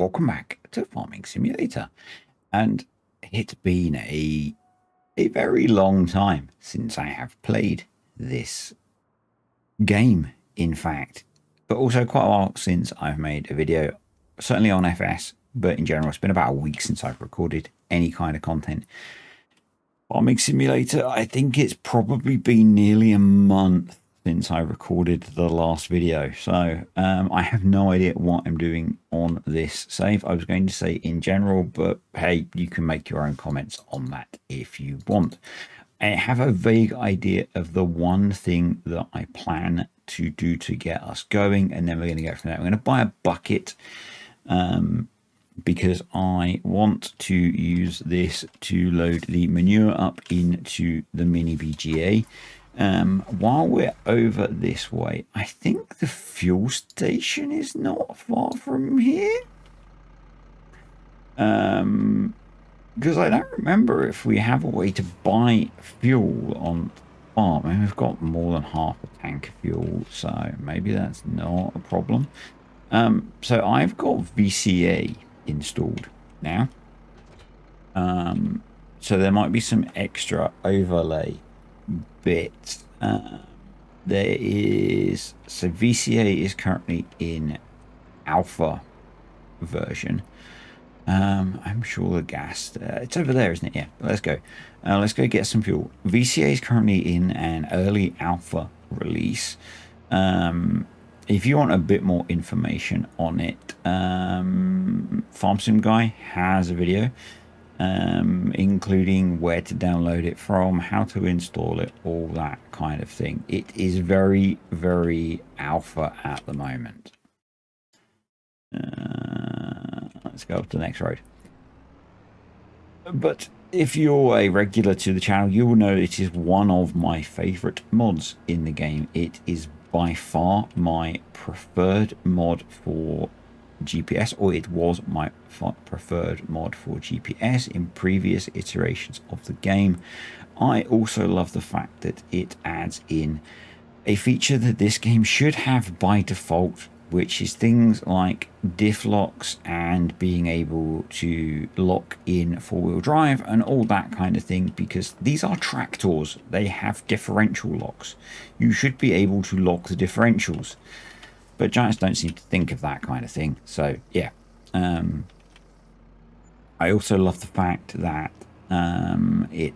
welcome back to Farming Simulator. And it's been a very long time since I have played this game, in fact, but also quite a while since I've made a video, certainly on FS, but in general, it's been about a week since I've recorded any kind of content. Farming Simulator, I think it's probably been nearly a month since I recorded the last video. So I have no idea what I'm doing on this save. I was going to say in general, but hey, you can make your own comments on that if you want. I have a vague idea of the one thing that I plan to do to get us going, and then we're going to go from there. I'm going to buy a bucket because I want to use this to load the manure up into the mini BGA. While we're over this way, I think the fuel station is not far from here. Because I don't remember if we have a way to buy fuel on farm. I mean, we've got more than half a tank of fuel, so maybe that's not a problem. So I've got VCA installed now. So there might be some extra overlay bits. There is, so VCA is currently in alpha version. I'm sure the gas, it's over there, isn't it? Yeah, let's go. Let's go get some fuel. VCA is currently in an early alpha release. If you want a bit more information on it, FarmSim Guy has a video, including where to download it from, how to install it, all that kind of thing. It is very, very alpha at the moment. Let's go up to the next road. But if you're a regular to the channel, you will know it is one of my favorite mods in the game. It is by far my preferred mod for GPS, or it was my preferred mod for GPS in previous iterations of the game. I also love the fact that it adds in a feature that this game should have by default, which is things like diff locks and being able to lock in four-wheel drive and all that kind of thing, because these are tractors. They have differential locks. You should be able to lock the differentials, but giants don't seem to think of that kind of thing. So yeah, I also love the fact that it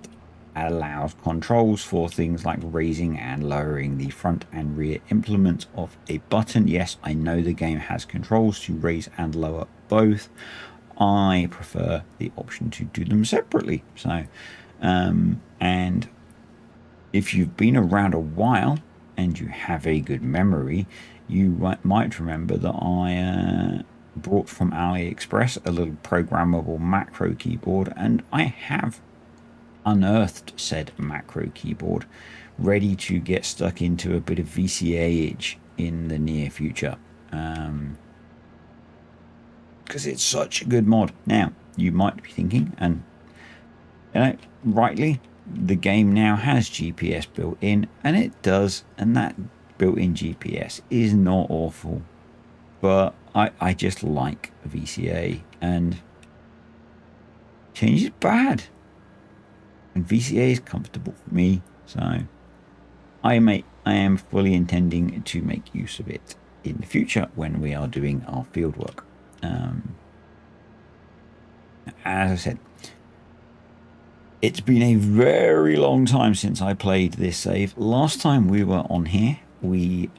allows controls for things like raising and lowering the front and rear implements of a button. Yes, I know the game has controls to raise and lower both. I prefer the option to do them separately. So, and if you've been around a while and you have a good memory, you might remember that I brought from AliExpress a little programmable macro keyboard, and I have unearthed said macro keyboard, ready to get stuck into a bit of VCA-age in the near future, because it's such a good mod. Now, you might be thinking, and you know, rightly, the game now has GPS built in, and it does, and that built-in GPS is not awful, but I just like VCA, and change is bad. And VCA is comfortable for me, so I am fully intending to make use of it in the future when we are doing our field work. As I said, it's been a very long time since I played this save. Last time we were on here, we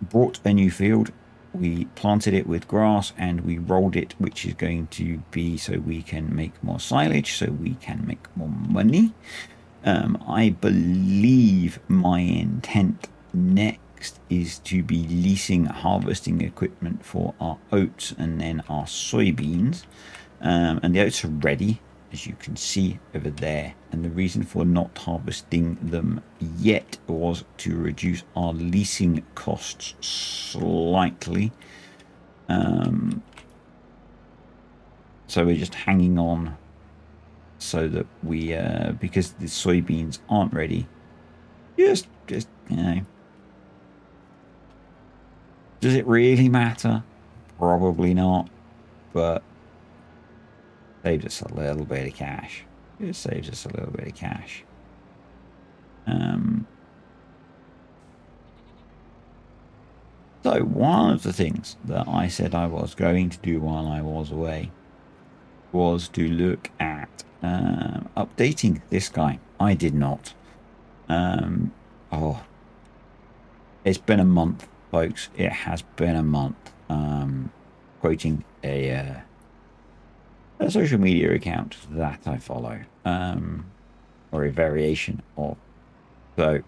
brought a new field, we planted it with grass, and we rolled it, which is going to be so we can make more silage, so we can make more money. I believe my intent next is to be leasing harvesting equipment for our oats and then our soybeans. And the oats are ready, as you can see over there, and the reason for not harvesting them yet was to reduce our leasing costs slightly. So we're just hanging on so that we because the soybeans aren't ready, just you know, does it really matter? Probably not, but saves us a little bit of cash. It saves us a little bit of cash. So one of the things that I said I was going to do while I was away was to look at updating this guy. I did not. Oh, it's been a month, folks. It has been a month. Quoting a social media account that I follow, or a variation of. So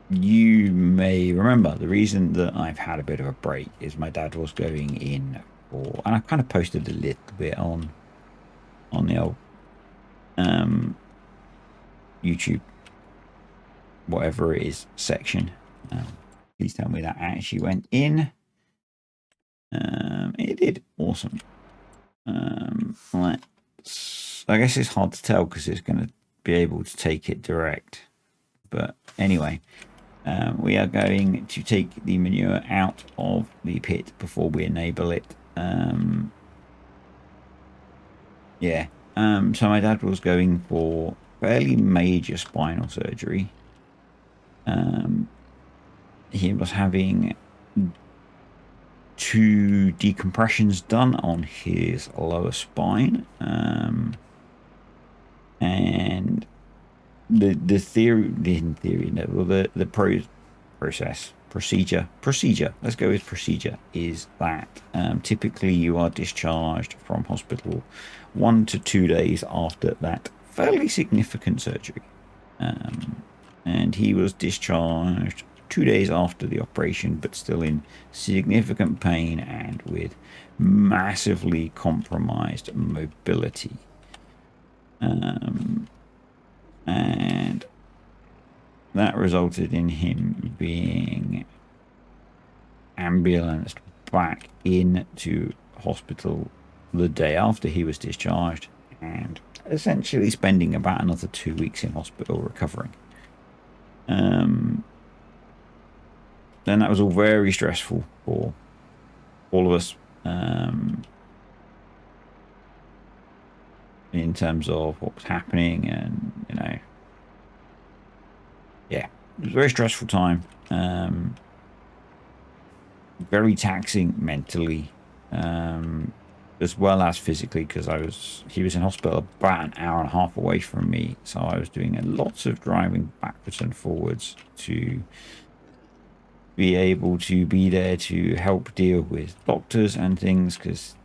you may remember the reason that I've had a bit of a break is my dad was going in for, and I kind of posted a little bit on the old YouTube, whatever it is, section. Please tell me that actually went in. It did. Awesome. I guess it's hard to tell because it's going to be able to take it direct. But anyway, we are going to take the manure out of the pit before we enable it. Yeah. So my dad was going for fairly major spinal surgery. He was having 2 decompressions done on his lower spine. And the theory, in theory, no, well, the procedure, let's go with procedure, is that typically you are discharged from hospital 1 to 2 days after that fairly significant surgery. And he was discharged 2 days after the operation, but still in significant pain and with massively compromised mobility. And that resulted in him being ambulanced back into hospital the day after he was discharged, and essentially spending about another 2 weeks in hospital recovering. Then that was all very stressful for all of us, in terms of what was happening, and yeah, it was a very stressful time. Very taxing mentally, as well as physically, because he was in hospital about an hour and a half away from me, so I was doing lots of driving backwards and forwards to be able to be there to help deal with doctors and things, because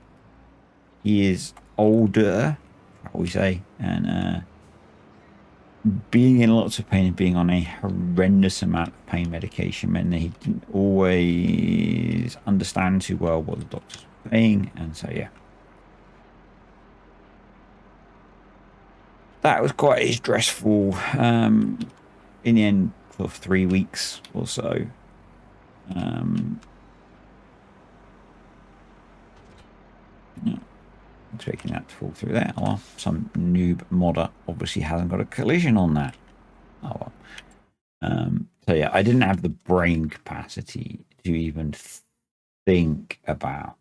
he is older, how we say, and being in lots of pain and being on a horrendous amount of pain medication meant that he didn't always understand too well what the doctors were saying, and so yeah, that was quite stressful. In the end, for 3 weeks or so. Yeah, expecting that to fall through there. Well, some noob modder obviously hasn't got a collision on that. Oh well. So yeah, I didn't have the brain capacity to even think about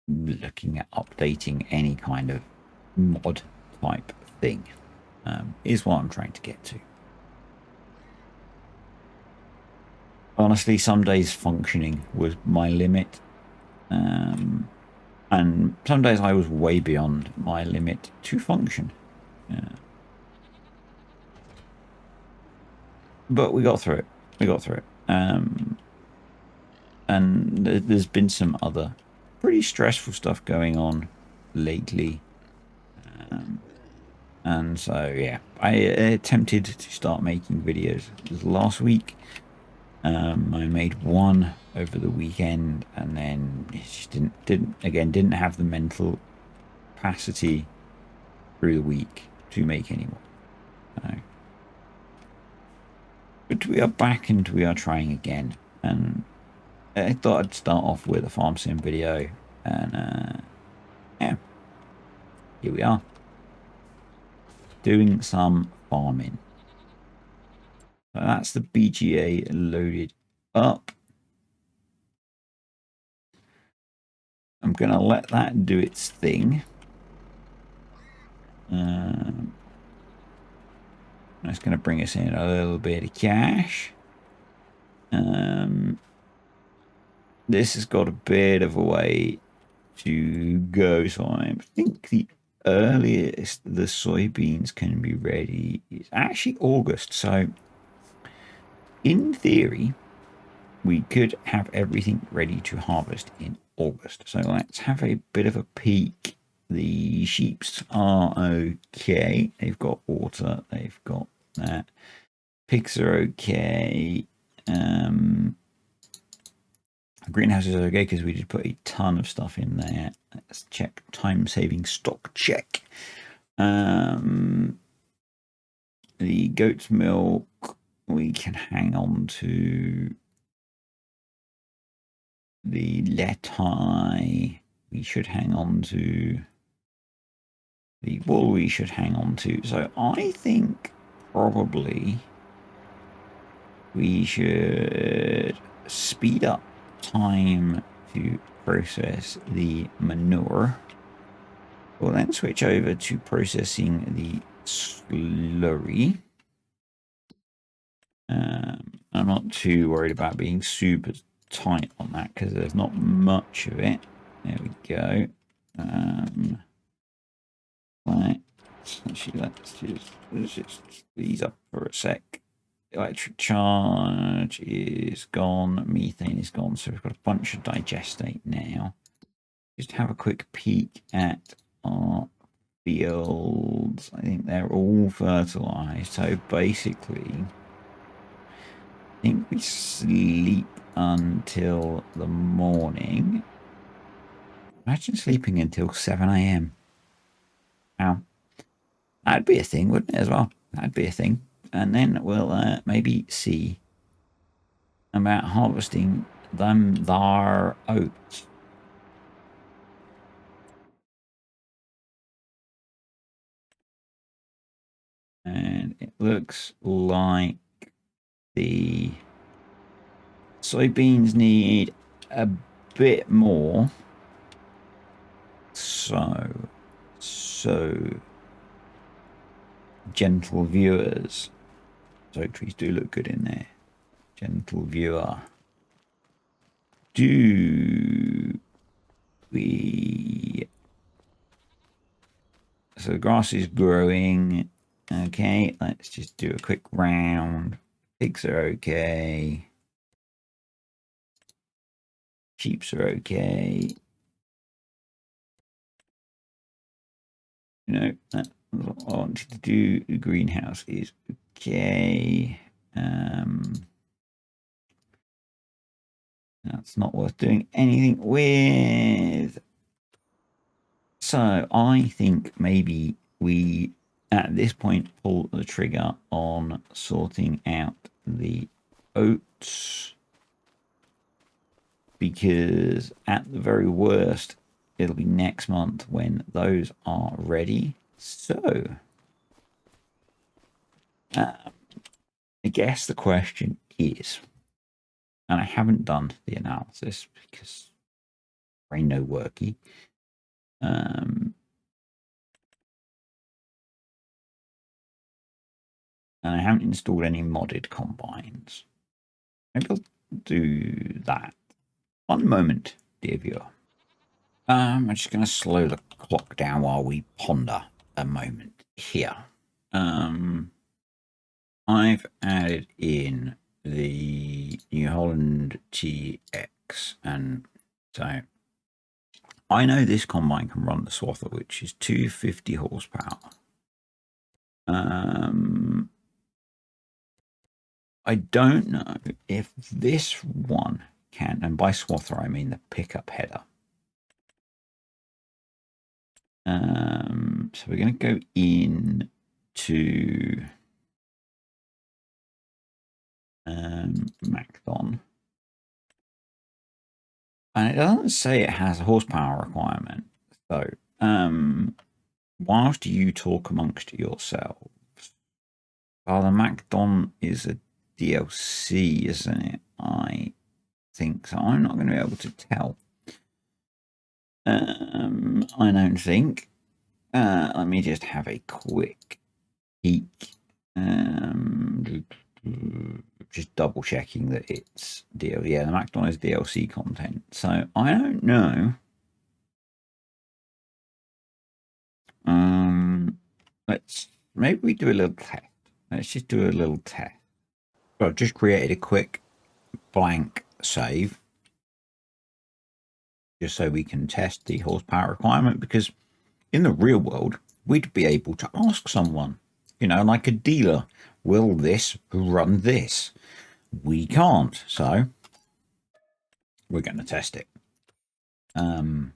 looking at updating any kind of mod type thing, is what I'm trying to get to. Honestly, some days functioning was my limit, and some days I was way beyond my limit to function. But we got through it. And there's been some other pretty stressful stuff going on lately. And so, yeah, I attempted to start making videos last week. I made one over the weekend, and then it just didn't have the mental capacity through the week to make any more. So, but we are back and we are trying again. And I thought I'd start off with a farm sim video, and yeah, here we are doing some farming. So that's the BGA loaded up. I'm going to let that do its thing. That's going to bring us in a little bit of cash. This has got a bit of a way to go, so I think the earliest the soybeans can be ready is actually August. So in theory, we could have everything ready to harvest in August. So let's have a bit of a peek. The sheeps are okay. They've got water. They've got that. Pigs are okay. Greenhouse is okay because we did put a ton of stuff in there. Let's check time-saving stock check. The goat's milk we can hang on to. The Letai we should hang on to. The wool we should hang on to. So I think probably we should speed up time to process the manure. We'll then switch over to processing the slurry. I'm not too worried about being super tight on that because there's not much of it. There we go. Right. Actually, let's just these up for a sec. Electric charge is gone. Methane is gone. So we've got a bunch of digestate now. Just have a quick peek at our fields. I think they're all fertilized. So basically, I think we sleep until the morning. Imagine sleeping until 7 a.m. Wow. That'd be a thing, wouldn't it, as well? That'd be a thing. And then we'll maybe see about harvesting them thar oats. And it looks like the soybeans need a bit more. So gentle viewers. Oak trees do look good in there. Gentle viewer. Do we... So the grass is growing. Okay, let's just do a quick round. Pigs are okay. Sheeps are okay. You know, that's what I wanted to do. The greenhouse is okay. That's not worth doing anything with. So I think maybe we, at this point, pull the trigger on sorting out the oats. Because at the very worst, it'll be next month when those are ready. So, I guess the question is, and I haven't done the analysis because brain no worky. And I haven't installed any modded combines. Maybe I'll do that. One moment, dear viewer. I'm just going to slow the clock down while we ponder a moment here. I've added in the New Holland TX, and so I know this combine can run the Swather, which is 250 horsepower. I don't know if this one can, and by Swather I mean the pickup header. So we're going to go in to Macdon. And it doesn't say it has a horsepower requirement. So, whilst you talk amongst yourselves, well, the Macdon is a DLC, isn't it? I think so. I'm not going to be able to tell. I don't think. Let me just have a quick peek. Just double checking that it's DLC. Yeah, the McDonald's DLC content. So I don't know. Let's maybe we do a little test. Let's just do a little test. So I've just created a quick blank save just so we can test the horsepower requirement, because in the real world we'd be able to ask someone, like a dealer, will this run this? We can't, so we're going to test it. And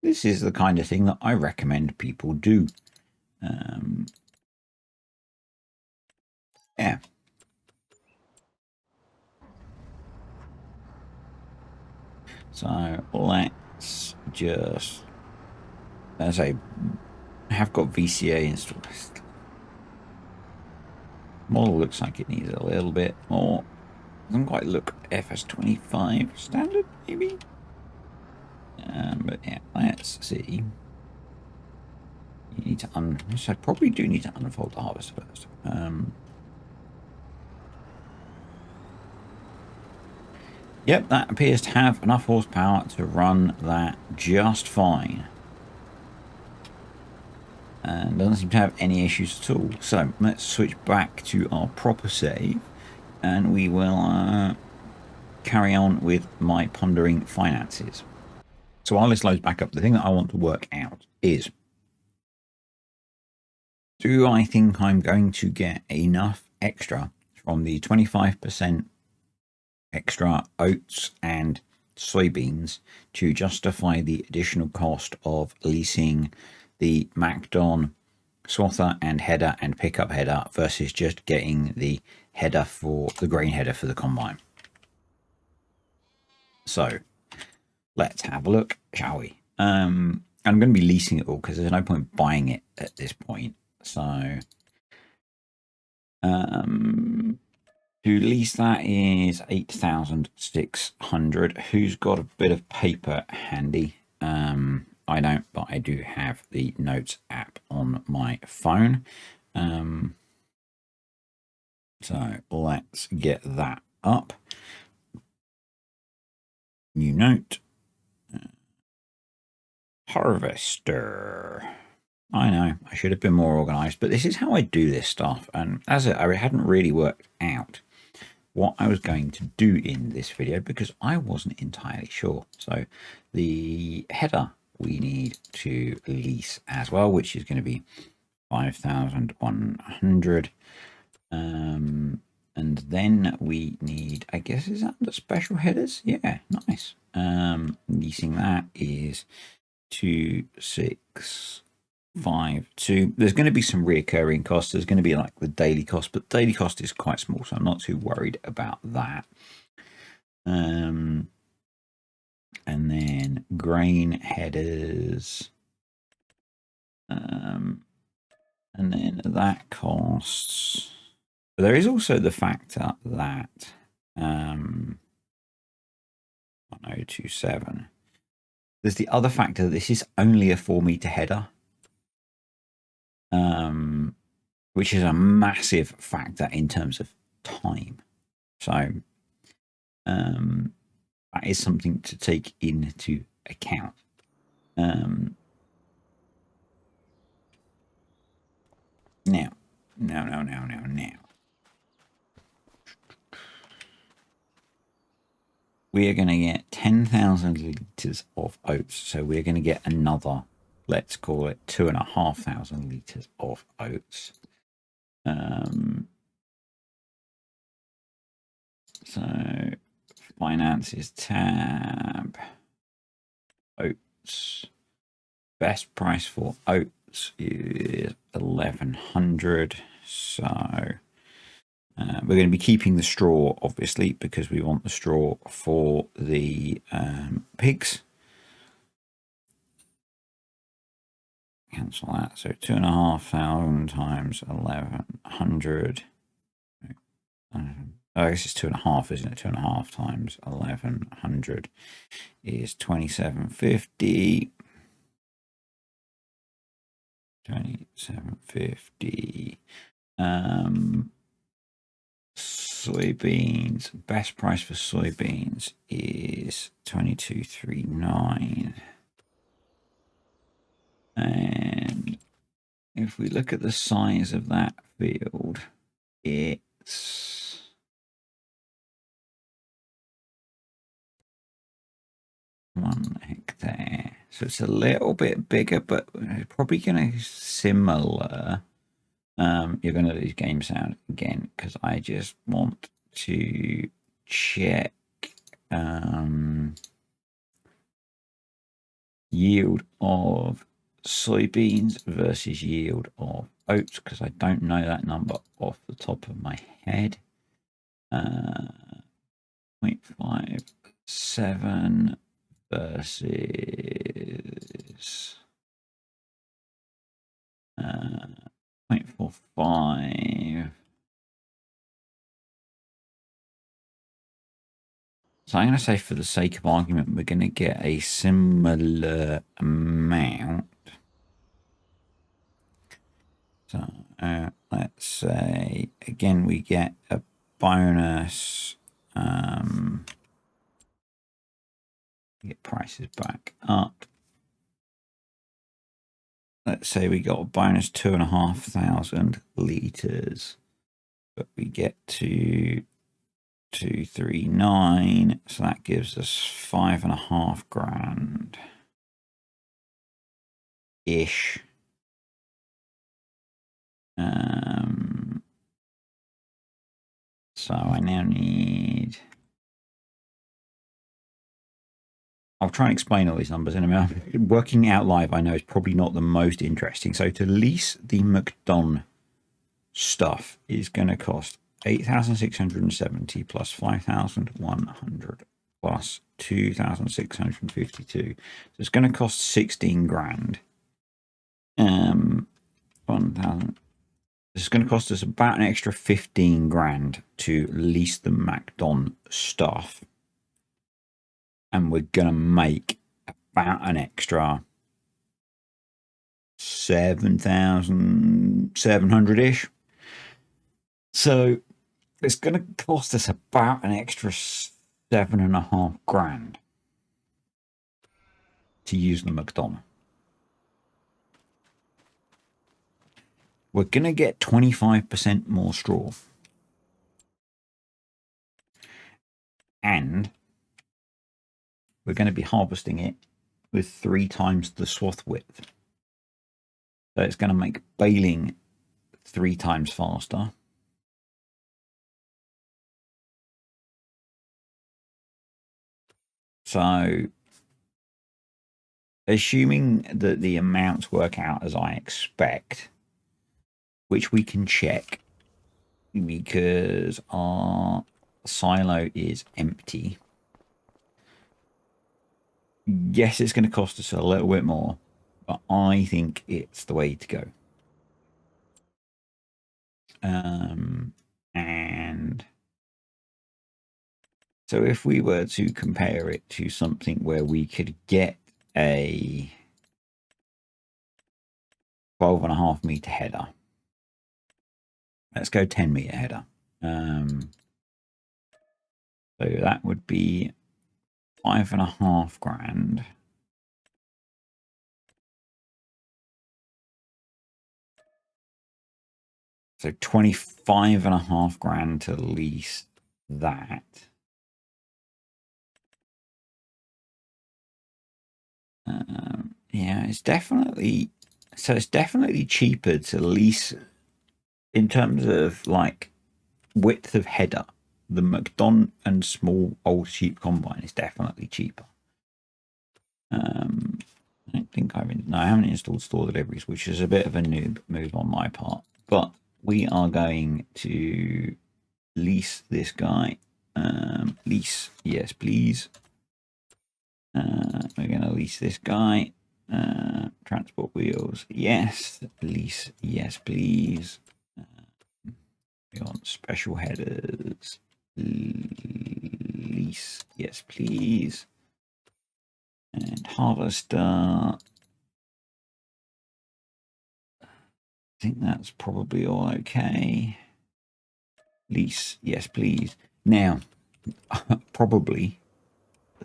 this is the kind of thing that I recommend people do. Yeah. So let's just, as I have got VCA installed. Model looks like it needs a little bit more. Doesn't quite look FS25 standard, maybe. But yeah, let's see. You need to so I probably do need to unfold the harvest first. Yep, that appears to have enough horsepower to run that just fine. And doesn't seem to have any issues at all. So let's switch back to our proper save, and we will carry on with my pondering finances. So while this loads back up, the thing that I want to work out is, do I think I'm going to get enough extra from the 25% extra oats and soybeans to justify the additional cost of leasing the MacDon swather and header and pickup header versus just getting the header for the grain header for the combine? So let's have a look, shall we? I'm going to be leasing it all because there's no point buying it at this point. So to lease that is 8,600. Who's got a bit of paper handy? I don't, but I do have the notes app on my phone. So let's get that up. New note. Harvester. I know, I should have been more organized, but this is how I do this stuff. And as I hadn't really worked out what I was going to do in this video because I wasn't entirely sure. So the header we need to lease as well, which is going to be 5,100. And then we need, I guess, is that the special headers? Yeah, nice. Leasing that is 2652. There's going to be some reoccurring costs. There's going to be like the daily cost, but daily cost is quite small, so I'm not too worried about that. And then grain headers. And then that costs. But there is also the factor that 1027. There's the other factor that this is only a 4-meter header, which is a massive factor in terms of time. So that is something to take into account. Now. We are going to get 10,000 litres of oats. So we're going to get another, let's call it 2,500 litres of oats. So finances tab, oats, best price for oats is 1,100. So we're going to be keeping the straw, obviously, because we want the straw for the pigs. Cancel that. So 2,500 times 1,100. I guess it's 2.5, isn't it? 2.5 times 1100 is 2750. 2750. Soybeans, best price for soybeans is 22.39. And if we look at the size of that field, it's 1 hectare. So it's a little bit bigger, but probably going to similar. You're going to lose game sound again because I just want to check yield of soybeans versus yield of oats because I don't know that number off the top of my head. 0.57 versus 0.45. So I'm going to say, for the sake of argument, we're going to get a similar amount. So let's say, again, we get a bonus. Get prices back up. Let's say we got a bonus 2,500 litres, but we get to 239, so that gives us 5.5 grand ish. So I now need. I'll try and explain all these numbers in a minute. Working out live, I know, is probably not the most interesting. So to lease the McDon stuff is going to cost 8,670 plus 5,100 plus 2,652. So it's going to cost 16 grand. 1,000. This is going to cost us about an extra 15 grand to lease the MacDon stuff. And we're going to make about an extra 7,700-ish. So it's going to cost us about an extra 7.5 grand to use the McDonald's. We're going to get 25% more straw. And we're going to be harvesting it with 3 times the swath width. So it's going to make baling 3 times faster. So assuming that the amounts work out as I expect, which we can check because our silo is empty. Yes, it's going to cost us a little bit more, but I think it's the way to go. And so if we were to compare it to something where we could get a 12.5 meter header, let's go 10 meter header. So that would be 5.5 grand. So 25.5 grand to lease that. Yeah, it's definitely cheaper to lease in terms of like width of header. The McDon and small old sheep combine is definitely cheaper. I don't think I haven't installed store deliveries, which is a bit of a noob move on my part. But we are going to lease this guy. Lease, yes, please. We're going to lease this guy. Transport wheels, yes. Lease, yes, please. We want special headers. Lease. Yes, please. And harvester. I think that's probably all okay. Lease. Yes, please. Now, probably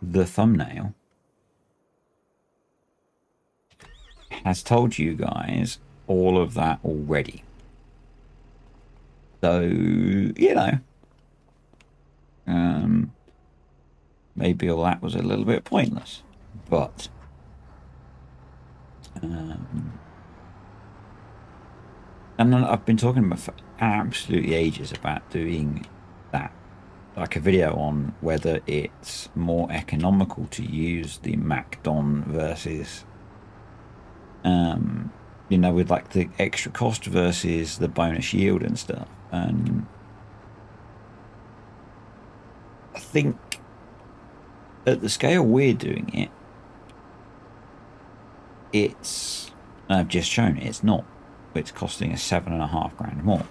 the thumbnail has told you guys all of that already. So, maybe all that was a little bit pointless, but and I've been talking about for absolutely ages about doing that, like a video on whether it's more economical to use the MacDon versus, with like the extra cost versus the bonus yield and stuff. And I think at the scale we're doing it, I've just shown it's not. It's costing us $7.5 grand more.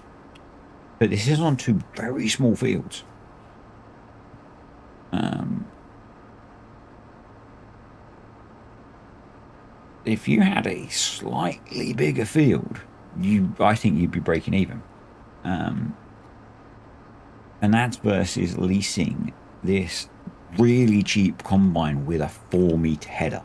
But this is on 2 very small fields. If you had a slightly bigger field, I think you'd be breaking even. And that's versus leasing this really cheap combine with a 4-meter header.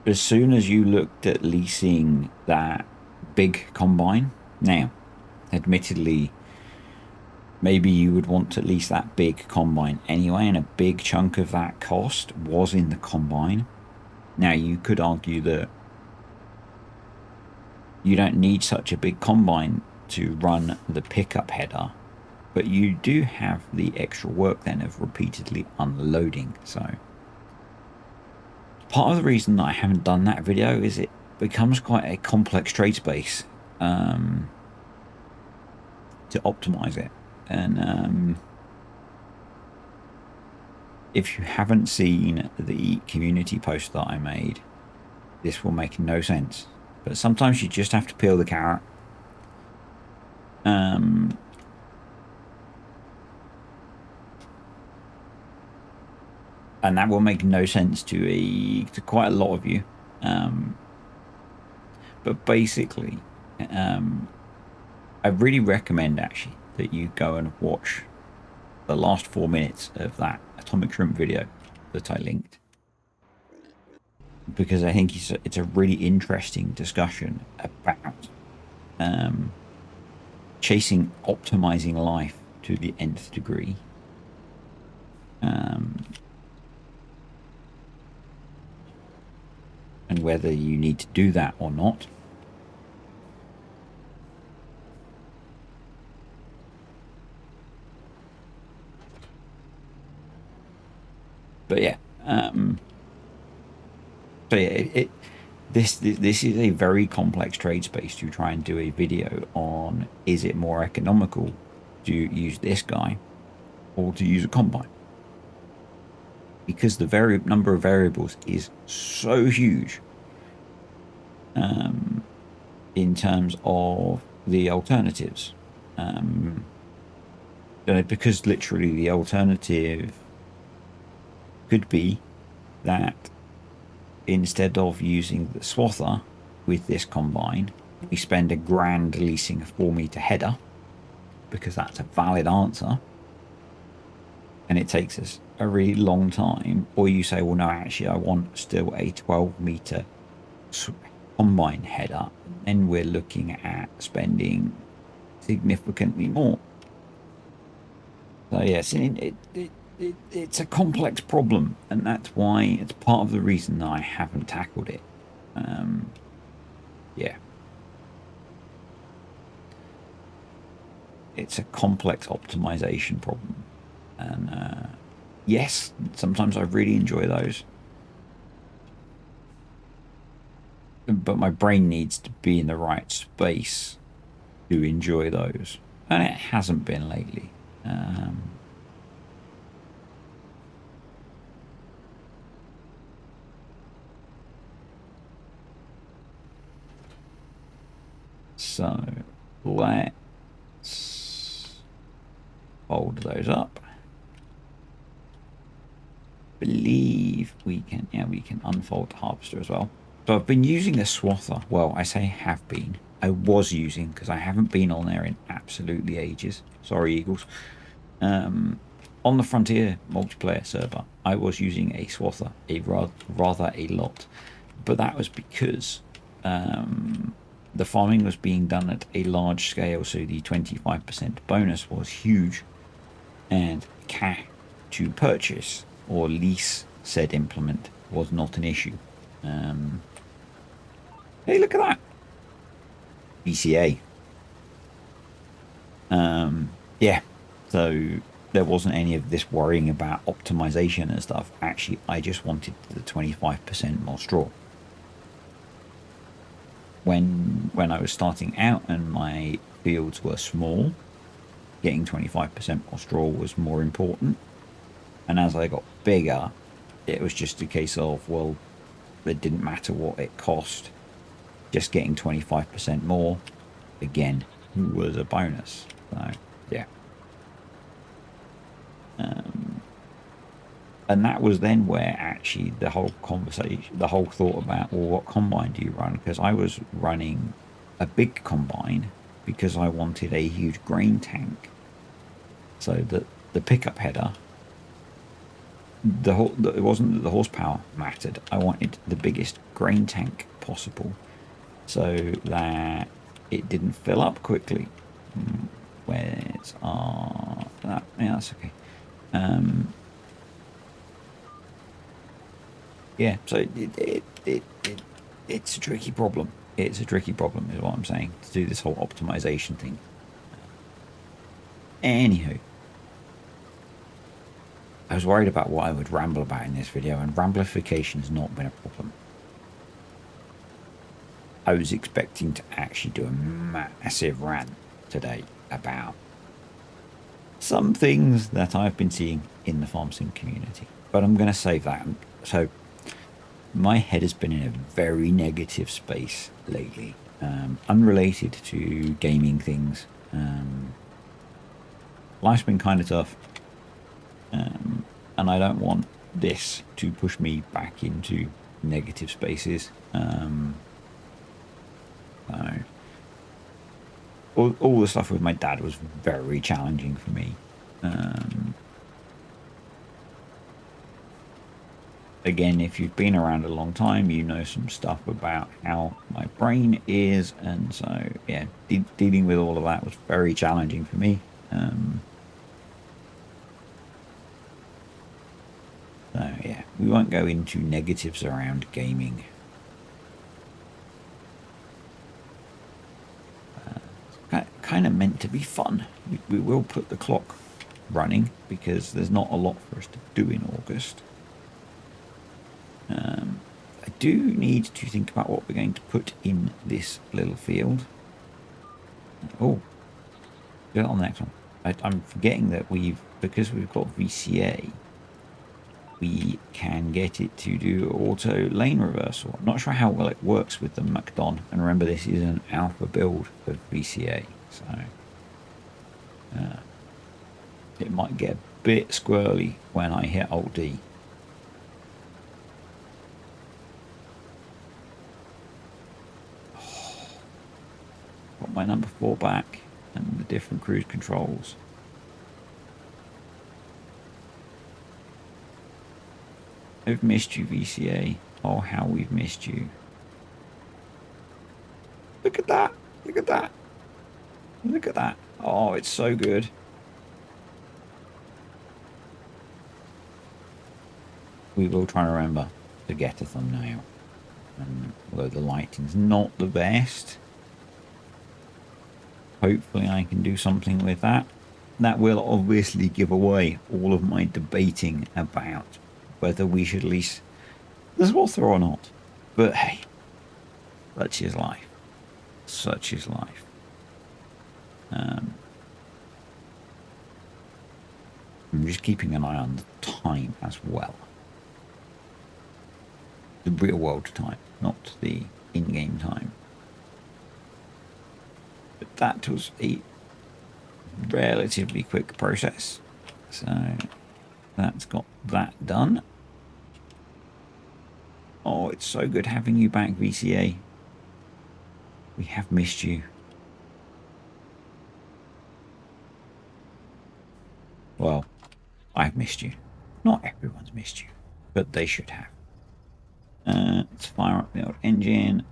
As soon as you looked at leasing that big combine, now, admittedly, maybe you would want to lease that big combine anyway, and a big chunk of that cost was in the combine. Now, you could argue that you don't need such a big combine to run the pickup header, but you do have the extra work then of repeatedly unloading. So part of the reason that I haven't done that video is it becomes quite a complex trade space to optimize it. And if you haven't seen the community post that I made, this will make no sense. But sometimes you just have to peel the carrot. And that will make no sense to quite a lot of you. But basically, I really recommend actually that you go and watch the last 4 minutes of that Atomic Shrimp video that I linked, because I think it's a really interesting discussion about optimizing life to the nth degree. And whether you need to do that or not. But yeah, so yeah, this is a very complex trade space to try and do a video on. Is it more economical to use this guy or to use a combine? Because the number of variables is so huge in terms of the alternatives. Because literally the alternative could be that instead of using the swather with this combine, we spend $1,000 leasing a 4-meter header, because that's a valid answer, and it takes us a really long time. Or you say, well, no, actually, I want still a 12-meter combine header, and we're looking at spending significantly more. So yes, it's a complex problem, and that's why it's part of the reason that I haven't tackled it. Yeah, it's a complex optimization problem, and yes, sometimes I really enjoy those, but my brain needs to be in the right space to enjoy those, and it hasn't been lately. So let's fold those up. Believe we can, yeah, we can unfold the harvester as well. So I've been using a swather. Well, I say have been. I was using, because I haven't been on there in absolutely ages. Sorry, Eagles. On the Frontier multiplayer server, I was using a swather rather a lot, but that was because the farming was being done at a large scale, so the 25% bonus was huge, and cash to purchase or lease said implement was not an issue. Hey, look at that VCA. Yeah, so there wasn't any of this worrying about optimization and stuff. Actually, I just wanted the 25% more straw. When I was starting out and my fields were small, getting 25% more straw was more important. And as I got bigger, it was just a case of, well, it didn't matter what it cost. Just getting 25% more, again, was a bonus. So, yeah. And that was then where actually the whole conversation, the whole thought about, well, what combine do you run? Because I was running a big combine because I wanted a huge grain tank, so that the pickup header, it wasn't that the horsepower mattered. I wanted the biggest grain tank possible, so that it didn't fill up quickly. Where's that? Yeah, that's okay. Yeah, so it's a tricky problem. It's a tricky problem, is what I'm saying, to do this whole optimization thing. Anywho, I was worried about what I would ramble about in this video, and ramblification has not been a problem. I was expecting to actually do a massive rant today about some things that I've been seeing in the farm sim community, but I'm going to save that. So my head has been in a very negative space lately, unrelated to gaming things. Life's been kind of tough, and I don't want this to push me back into negative spaces. So all the stuff with my dad was very challenging for me. Again, if you've been around a long time, you know some stuff about how my brain is, and so yeah, dealing with all of that was very challenging for me. So yeah, we won't go into negatives around gaming. Kind of meant to be fun. We will put the clock running because there's not a lot for us to do in August. I do need to think about what we're going to put in this little field. Oh, do it on the next one. I'm forgetting that because we've got VCA, we can get it to do auto lane reversal. I'm not sure how well it works with the MacDon. And remember, this is an alpha build of VCA, so it might get a bit squirrely when I hit Alt D. Got my number 4 back and the different cruise controls. I've missed you, VCA. Oh, how we've missed you. Look at that. Look at that. Look at that. Oh, it's so good. We will try and remember to get a thumbnail. Although the lighting's not the best, hopefully I can do something with that. That will obviously give away all of my debating about whether we should lease the SWATH or not. But hey, such is life. Such is life. I'm just keeping an eye on the time as well. The real world time, not the in-game time. But that was a relatively quick process. So that's got that done. Oh, it's so good having you back, VCA. We have missed you. Well, I've missed you. Not everyone's missed you, but they should have. Let's fire up the old engine,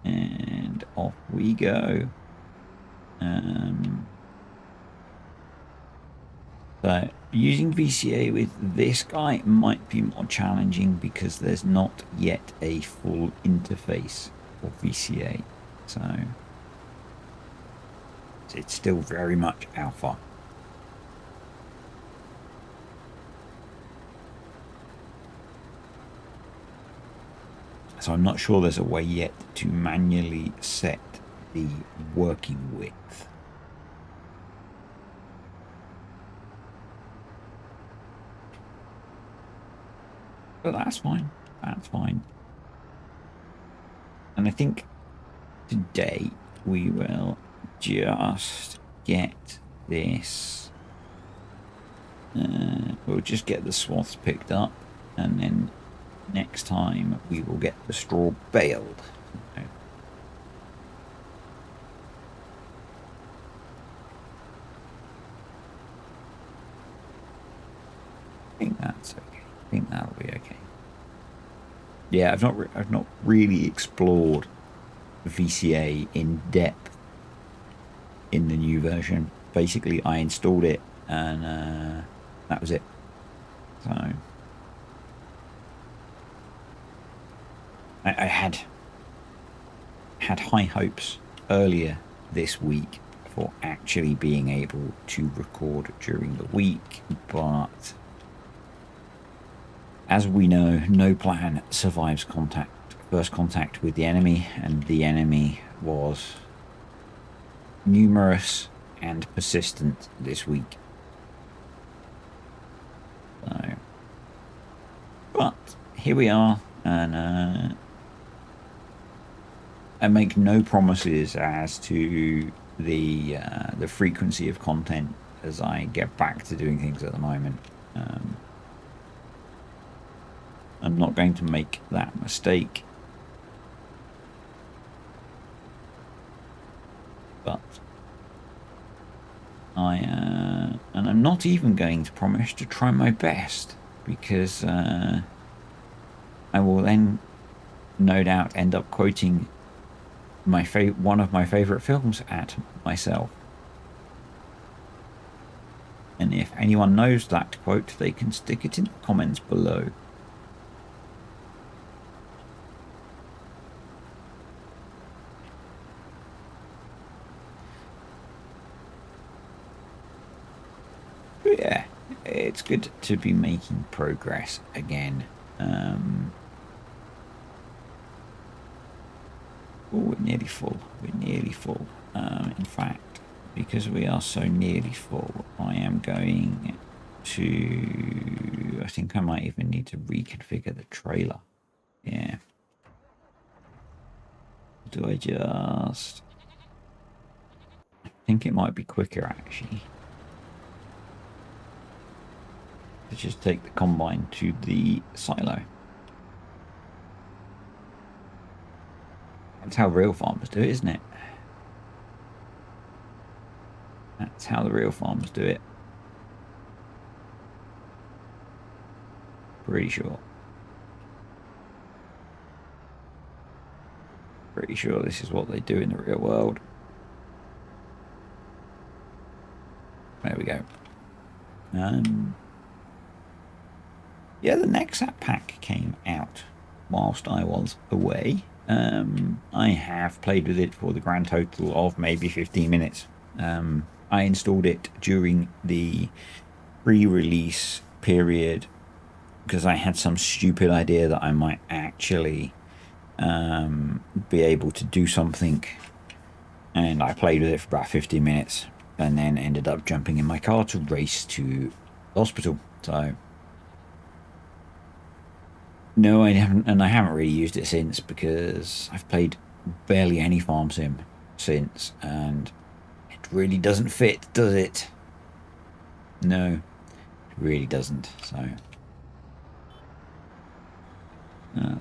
and off we go. So using VCA with this guy might be more challenging because there's not yet a full interface for VCA. So it's still very much alpha. So I'm not sure there's a way yet to manually set the working width. But that's fine. That's fine. And I think today we will just get this. We'll just get the swaths picked up, and then next time we will get the straw baled. I think that's okay. I think that'll be okay. Yeah, I've not really explored VCA in depth in the new version. Basically, I installed it and that was it. So I had high hopes earlier this week for actually being able to record during the week, but as we know, no plan survives first contact with the enemy, and the enemy was numerous and persistent this week. So, but here we are, and I make no promises as to the frequency of content as I get back to doing things at the moment. I'm not going to make that mistake. But and I'm not even going to promise to try my best, because I will then no doubt end up quoting one of my favorite films at myself. And if anyone knows that quote, they can stick it in the comments below. Yeah, it's good to be making progress again. Oh, we're nearly full. We're nearly full. In fact, because we are so nearly full, I am going to... I think I might even need to reconfigure the trailer. Yeah. Do I just... I think it might be quicker, actually, to just take the combine to the silo. That's how real farmers do it, isn't it? That's how the real farmers do it. Pretty sure. Pretty sure this is what they do in the real world. There we go. Yeah, the Nexat pack came out whilst I was away. I have played with it for the grand total of maybe 15 minutes. I installed it during the pre-release period because I had some stupid idea that I might actually be able to do something, and I played with it for about 15 minutes and then ended up jumping in my car to race to the hospital. So no, I haven't, and I haven't really used it since because I've played barely any farm sim since, and it really doesn't fit, does it? No, it really doesn't. So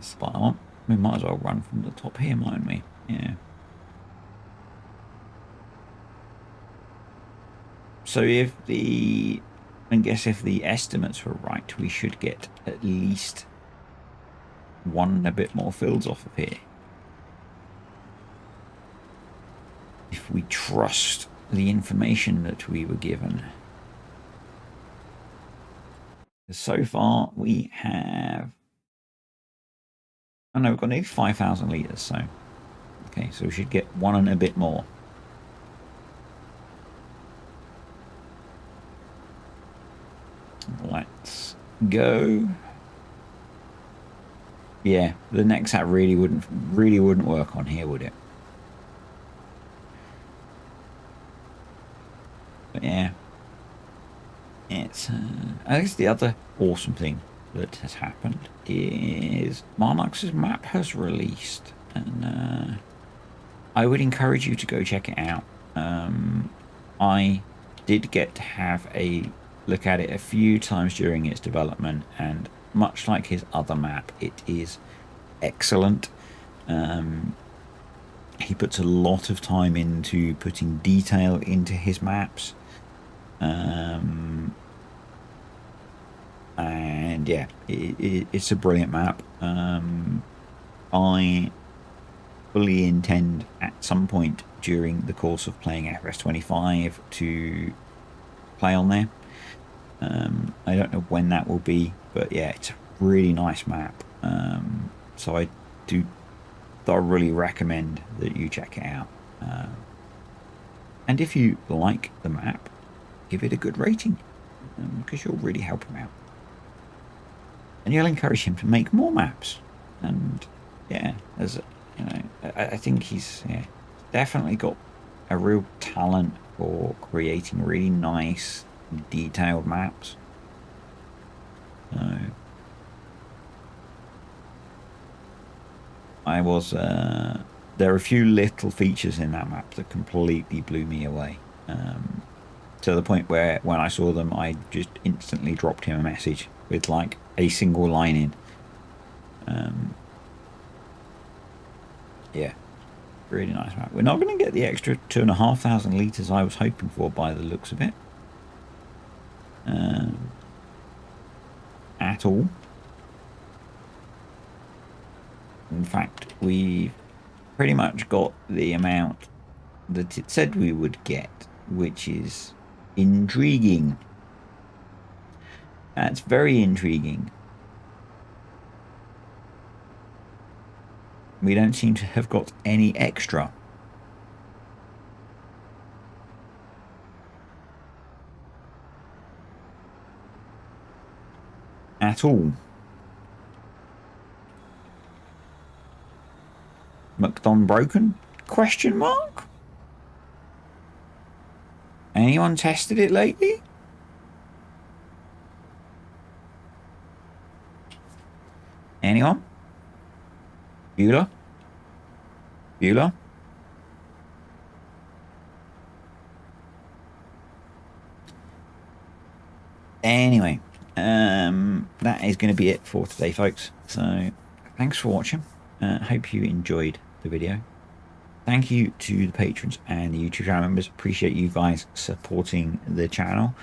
spot on. We might as well run from the top here, mightn't we? Yeah. So I guess if the estimates were right, we should get at least one and a bit more fields off of here. If we trust the information that we were given. So far we have, oh no, we've got nearly 5,000 litres, so okay, so we should get one and a bit more. Let's go. Yeah, the next hat really wouldn't work on here, would it? But yeah, it's I guess the other awesome thing that has happened is Marnox's map has released, and I would encourage you to go check it out. I did get to have a look at it a few times during its development, and much like his other map, it is excellent. He puts a lot of time into putting detail into his maps, and yeah, it's a brilliant map. I fully intend at some point during the course of playing FS25 to play on there. I don't know when that will be, but yeah, it's a really nice map. So I do thoroughly recommend that you check it out. And if you like the map, give it a good rating, because you'll really help him out. And you'll encourage him to make more maps. And yeah, as you know, I think he's definitely got a real talent for creating really nice, detailed maps. So I was there are a few little features in that map that completely blew me away, to the point where when I saw them I just instantly dropped him a message with like a single line in. Yeah, really nice map. We're not going to get the extra 2,500 litres I was hoping for by the looks of it, at all. In fact, we've pretty much got the amount that it said we would get, which is intriguing. That's very intriguing. We don't seem to have got any extra. At all. McDon broken? Question mark? Anyone tested it lately? Anyone? Bueller? Bueller? Anyway, that is going to be it for today, folks. So thanks for watching. Hope you enjoyed the video. Thank you to the patrons and the YouTube channel members. Appreciate you guys supporting the channel.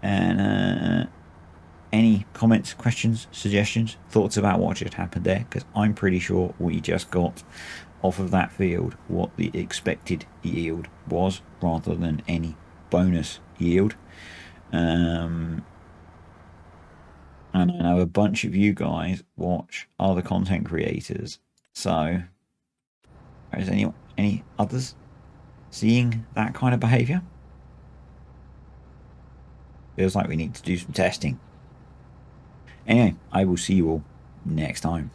And any comments, questions, suggestions, thoughts about what just happened there? Because I'm pretty sure we just got off of that field what the expected yield was, rather than any bonus yield. And I know a bunch of you guys watch other content creators, so is any others seeing that kind of behavior? Feels like we need to do some testing. Anyway, I will see you all next time.